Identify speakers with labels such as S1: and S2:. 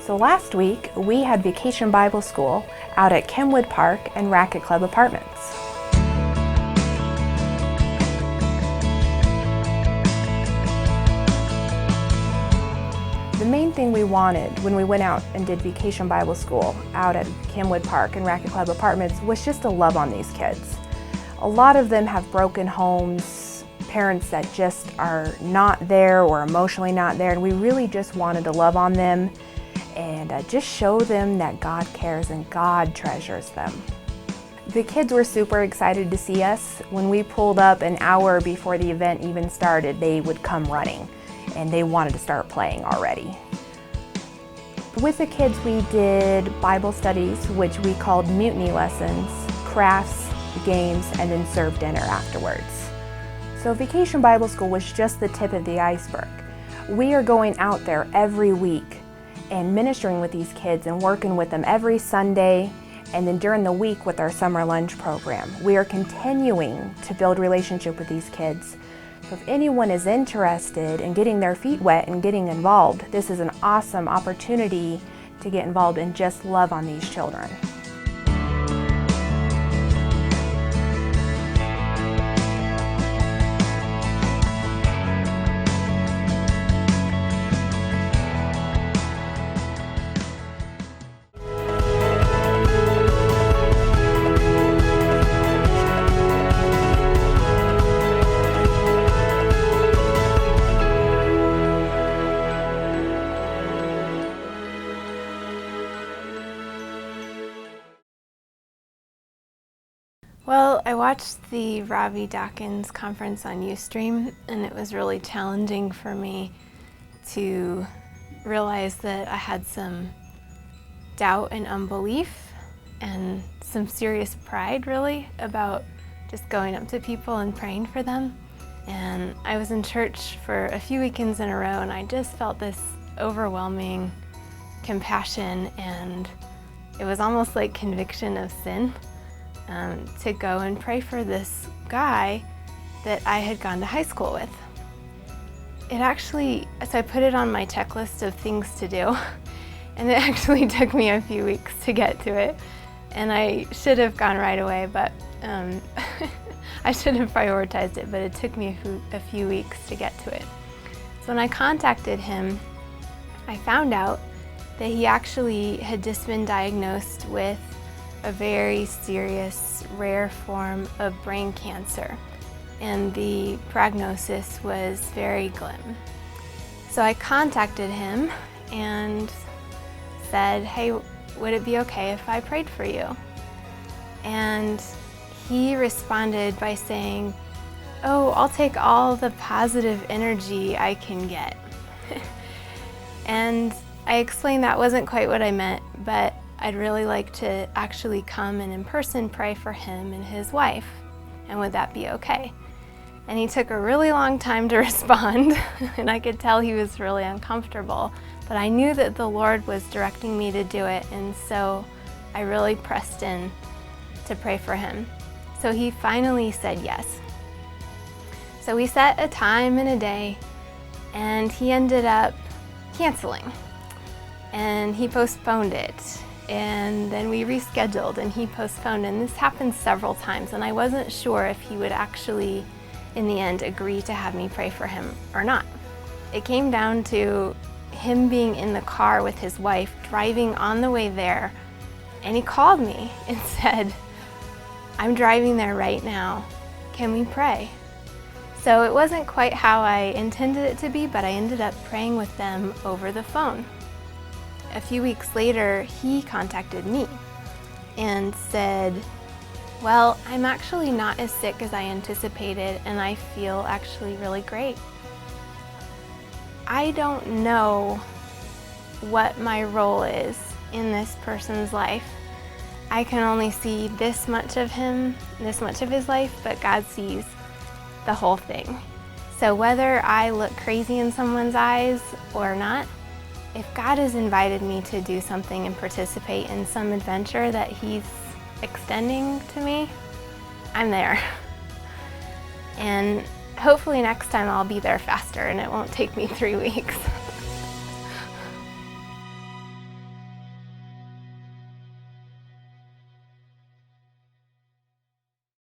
S1: So last week, we had Vacation Bible School out at Kenwood Park and Racket Club Apartments. The main thing we wanted when we went out and did Vacation Bible School out at Kenwood Park and Racket Club Apartments was just to love on these kids. A lot of them have broken homes, parents that just are not there or emotionally not there, and we really just wanted to love on them and just show them that God cares and God treasures them. The kids were super excited to see us. When we pulled up an hour before the event even started, they would come running and they wanted to start playing already. With the kids, we did Bible studies, which we called mutiny lessons, crafts, games, and then served dinner afterwards. So Vacation Bible School was just the tip of the iceberg. We are going out there every week and ministering with these kids and working with them every Sunday and then during the week with our summer lunch program. We are continuing to build relationship with these kids. So if anyone is interested in getting their feet wet and getting involved, this is an awesome opportunity to get involved and just love on these children.
S2: Well, I watched the Robbie Dawkins conference on Ustream, and it was really challenging for me to realize that I had some doubt and unbelief and some serious pride, really, about just going up to people and praying for them. And I was in church for a few weekends in a row, and I just felt this overwhelming compassion, and it was almost like conviction of sin. To go and pray for this guy that I had gone to high school with. So I put it on my checklist of things to do, and it actually took me a few weeks to get to it. And I should have gone right away, but I should have prioritized it, but it took me a few weeks to get to it. So when I contacted him, I found out that he actually had just been diagnosed with a very serious, rare form of brain cancer, and the prognosis was very grim. So I contacted him and said, hey, would it be okay if I prayed for you? And he responded by saying, oh, I'll take all the positive energy I can get. And I explained that wasn't quite what I meant, but I'd really like to actually come and in person pray for him and his wife, and would that be okay? And he took a really long time to respond, and I could tell he was really uncomfortable, but I knew that the Lord was directing me to do it, and so I really pressed in to pray for him. So he finally said yes. So we set a time and a day, and he ended up canceling, and he postponed it. And then we rescheduled and he postponed, and this happened several times, and I wasn't sure if he would actually in the end agree to have me pray for him or not. It came down to him being in the car with his wife driving on the way there, and he called me and said, I'm driving there right now, can we pray? So it wasn't quite how I intended it to be, but I ended up praying with them over the phone. A few weeks later, he contacted me and said, well, I'm actually not as sick as I anticipated, and I feel actually really great. I don't know what my role is in this person's life. I can only see this much of him, this much of his life, but God sees the whole thing. So whether I look crazy in someone's eyes or not, if God has invited me to do something and participate in some adventure that He's extending to me, I'm there. And hopefully next time I'll be there faster and it won't take me 3 weeks.